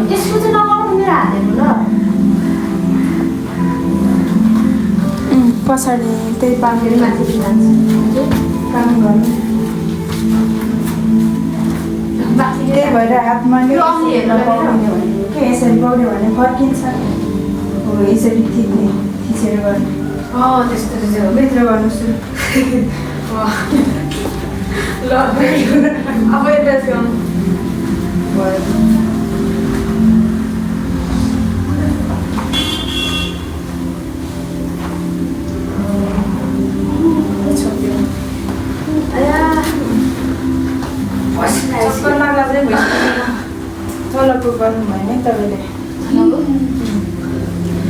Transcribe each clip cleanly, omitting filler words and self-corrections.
त्यसको चाहिँ नगर्नु मेरो हातहरू ल पछाडि त्यही पाकेर माथि जान्छ काम गर्नु त्यही भएर हातमा के यसरी पौड्यो भने फर्किन्छ हो यसरी थिचेर गर्नु त्यस्तो चाहिँ हो भित्र गर्नु सुरु ल अब यता चाहिँ चक्कर लाग्दा चाहिँ तलको गर्नु भयो नि तपाईँले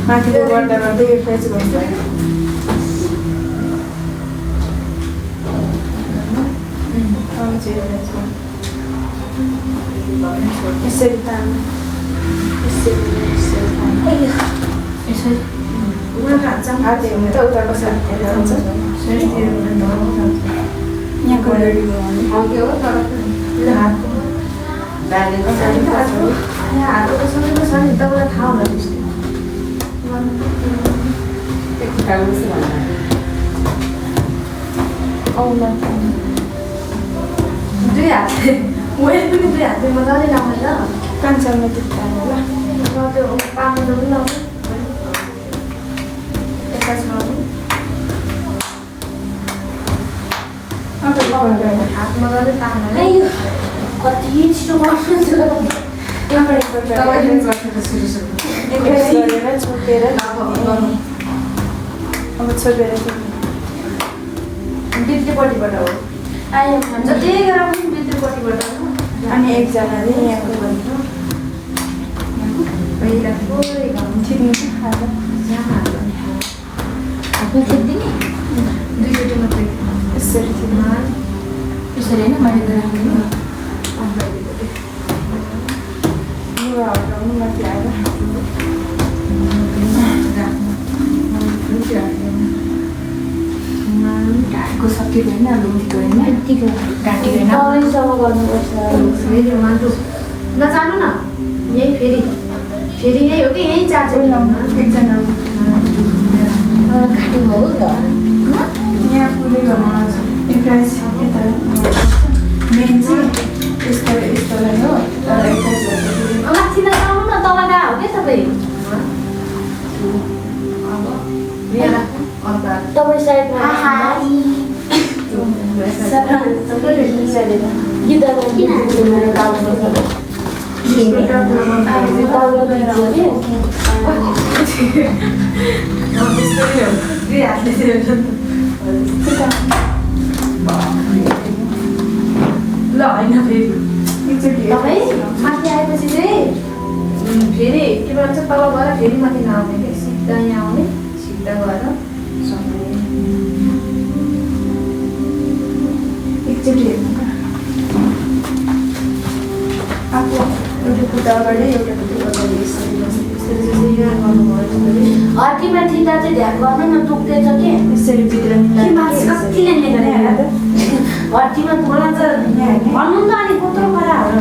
माथिको गर्दा गर्दै यो फेच गर्नुभयो यसरी तान्नु यसरी हातहरू त उता कसरी हुन्छ यहाँको रेडी गर्नु हातको सबै छ नि तपाईँलाई थाहा होला दुई हात वेट पनि दुई हातले मजाले लाउँछ कान्छामा चित्तानु ल त्यो पार्नु पनि लाउँछ यता छ हात मजाले तान्नु कति छिटो गर्नुहुन्छ छोपेर अब छोपेर भित्रीपट्टिबाट हो जति गरेर पनि भित्रीपट्टिबाट हो अनि एकजनाले यहाँको भन्नु पहिलाको ठिक्नु खाएर आफ्नो खिच्दिने दुईचोटि मात्रै यसरी ठिक्नु यसरी होइन मैले गराउनु लुगा हटाउनु माथि आएर ढाडको सक्यो होइन लुटीको होइन यतिको ढाँटीको होइन गर्नुपर्छ नजानु न यही फेरि यही हो कि यही चार्ज एकजना घाँटी हो त यहाँ पुरै गर्नु एक्काइस यता मेन चाहिँ यस्तोलाई हो तर एक्काइस माथि नजानु न तल गएको हो क्या तपाईँ तपाईँ साइडमा ल होइन फेरि तपाईँ माथि आएपछि चाहिँ फेरि के भन्छ तल गएर फेरि माथि नआउने क्या सिधा यहाँ आउने सिधा गएर एकचोटि हेर्नु आफू एउटा खुट्टा अगाडि एउटा खुट्टा अगाडि यसरी हड्डीमा थिच्दा चाहिँ ध्यान गर्नु न दुख्दैछ कि यसरी भित्र कतिले हड्डीमा मलाई त भन्नु त अनि कत्रो खराहरू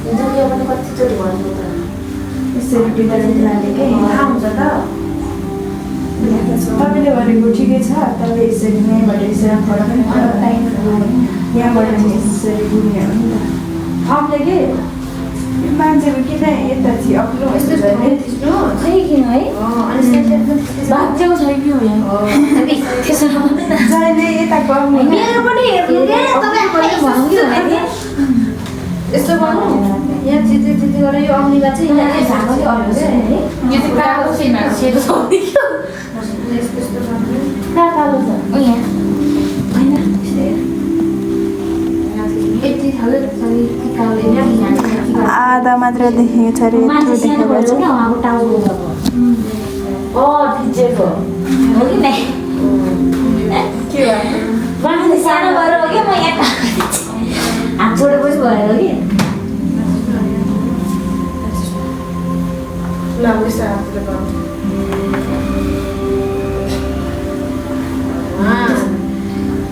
हिजो पनि कतिचोटि भन्नु त यसरी भित्र निकाल्ने के थाहा हुन्छ त तपाईँले भनेको ठिकै छ तपाईँ यसरी यहाँबाट यसरी फरक पनि यहाँबाट यसरी बुझ्ने हो नि त थप्ले के मान्छेको किन यता चाहिँ अग्लो यस्तो थिच्नु खै किन है अनि भाग्यको छ कि जहिले यता गर्नु मेरो पनि हेर्नु के तपाईँ भन्नु कि भने यस्तो गर्नु यहाँ चिति गरेर यो अग्निमा चाहिँ यहाँ झाँको चाहिँ अग्लो चाहिँ यो चाहिँ कालो छैन सेतो छ यस्तो गर्नु कहाँ कालो छ यहाँ होइन यति खाले कालो यहाँ आधा मात्र देखेको छ अरे यत्रो देखेको छ भिजेको हो कि नै के भयो सानो भएर हो क्या म यहाँ हात छोडेपछि भएर हो कि ल उसा हातले गर्नु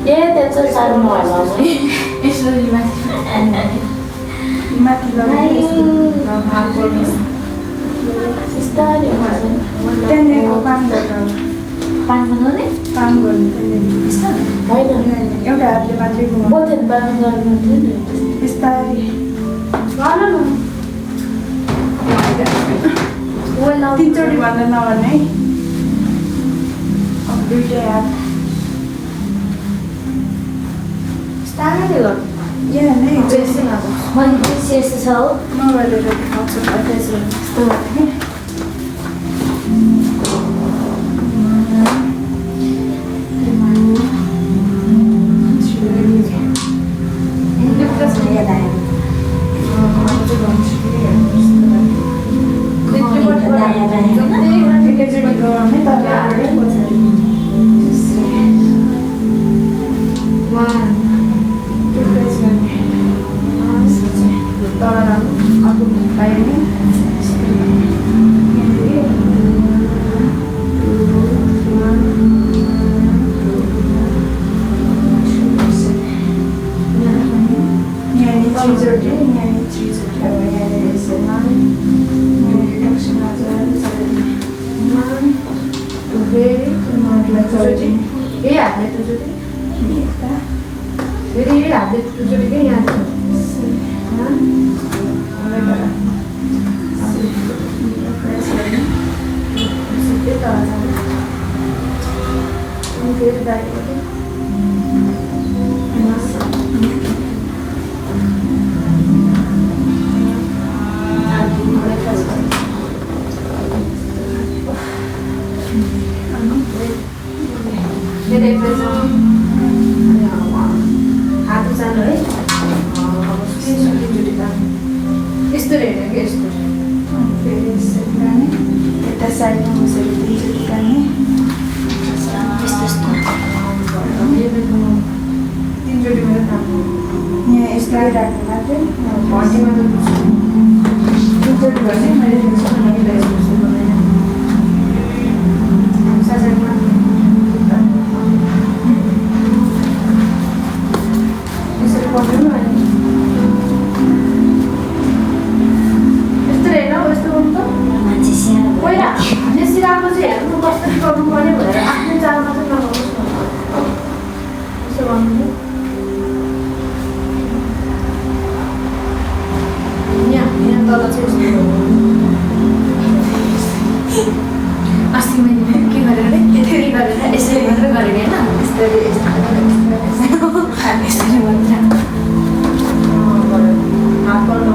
ए त्यस्तो साह्रो नभएर यसरी माथि माथि लगाएर भाग गर्नु बिस्तारै गर्छ त्यहाँनिरको काम गर्नु पान बनाउने काम गर्नु त्यहाँनिर होइन एउटा हातले मात्रै घुमाउनु बोथेन पान गर्नुहुन्थ्यो नि बिस्तारै गर न तिनचोटि भन्दा नगर्ने है अब दुइटै हात बिस्तारै गर्नु यहाँ नै बेसी अब मैले बेसी यस्तो छ हो नगरेर देखाउँछु त्यसो यस्तो गर्ने यही हातले तुझोटी फेरि यही हातले तुझोटी क्या यहाँ फेरि बाहिर हात उचाल्नु है यस्तो हेर्ने कि यस्तो फेरि यसरी गर्ने यता साइडमा बसेर तिनचोटि गर्ने तिनचोटि मेरो काम यहाँ यस्तो राख्नु मात्रै भट्टीमा त तिनचोटि गर्ने मैले यसरी पक्रिनु अनि यस्तो हेर्न यस्तो गर्नु त मान्छे स्याहार पहिला बेसी राम्रो चाहिँ हेर्नु कसरी गर्नु पर्ने भनेर आफ्नो चालमा चाहिँ नगर्नुहोस् न यसो गर्नु यहाँ तल चाहिँ यस्तो अस्ति मैले के गरेर त्यसरी गरेर यसरी मात्र गरेको होइन यसरी यसरी मात्र हात पर्नु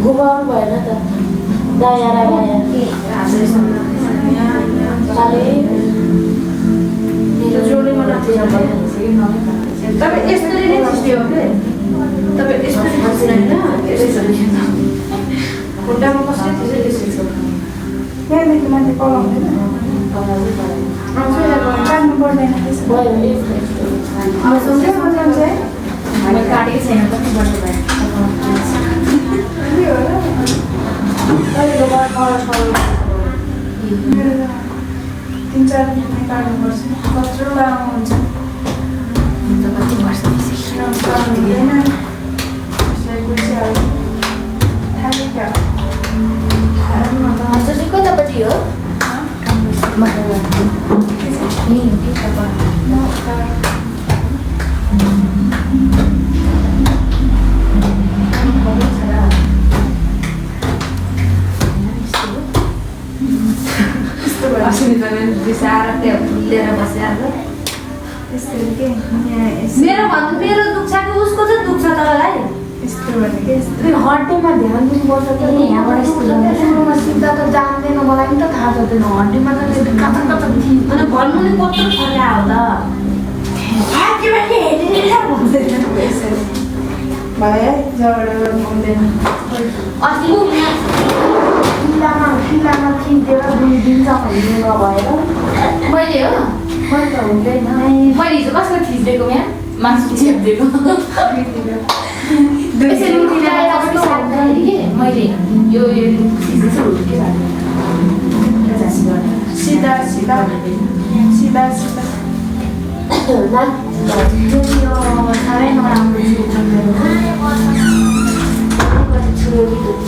घुमाउनु भएन त दायाँ र बायाँ जोडीमा तपाईँ यस्तरी नै थिच्ने हो क्या तपाईँ यस्तरी थिच्ने होइन खुट्टामा कसरी थिच्छ त्यसरी छ यहाँदेखि माथि पलाउँदैन काट्नु पर्दैन त्यसो भयो अब सँगै बजाउँछ है मैले काटेको छैन कति वर्ष भयो के हो र तपाईँको मेरो 3-4 मिनटमा काट्नुपर्छ कत्रो लामो हुन्छ कति वर्ष हुँदैन यसलाई गुर्सिहाल्नु थालेको हजुर चाहिँ कतापट्टि हो बिसाएर त्यो लिएर बसिहाल्छ यसरी के यहाँ मेरो भन्नु मेरो दुख्छ कि उसको चाहिँ दुख्छ तपाईँलाई यस्तो भनेको यस्तो हड्डीमा ध्यान दिनुपर्छ त नि यहाँबाट सुरुमा सिक्दा त जान्दैन मलाई पनि त थाहा छैन हड्डीमा त कता कता अनि भन्नु नि कत्रो फर्या हो त यसरी भयो है जबाट हुँदैन अस्ति फिल्लामा खिच्देर 2 दिन भन्ने नभएर मैले हो मैले त हुँदैन मैले हिजो कसलाई थिचिदिएको यहाँ मासु चेपिदिएको यसरी मैले यो चिज चाहिँ हुर्के भएको सिधा सिधा सिधा सिधा यो साह्रै नराम्रो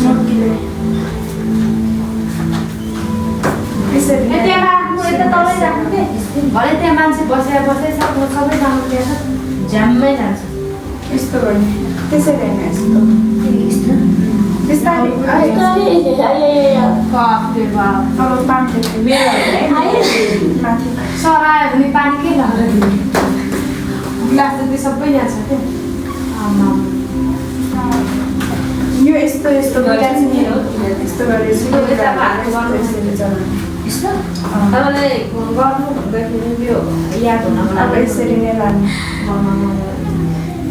नकिले यसरी नै त्यहाँ राख्नु यता तलै राख्नु के भरे त्यहाँ मान्छे बसेर सक्नु सबै जानु ल्याएर झ्याम्मै जान्छ यस्तो गर्ने त्यसरी होइन यस्तो बिस्तारै बाफरे बाफ अब पानी मेरो माथि सरायो भने पानी के लगाएर दिने ग्लास जति सबै यहाँ छ क्या यो यस्तो यस्तो गरेर चाहिँ यस्तो गरेर चाहिँ यसरी चलाउने यस्तो तपाईँलाई गर्नु भन्दाखेरि यो याद हुनको अब लागि यसरी नै लाने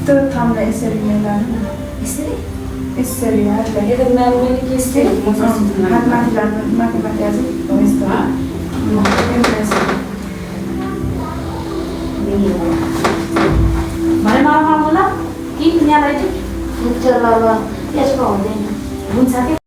त्यो थम्लाई यसरी नै लाने यसरी यसरी हातलाई यो त मैले के यस्तै हात माथि लानु माथि माथि अझै हो यस्तो भने नराम्रो ल कि यहाँलाई चाहिँ हुन्छ ल यसको हुँदैन हुन्छ कि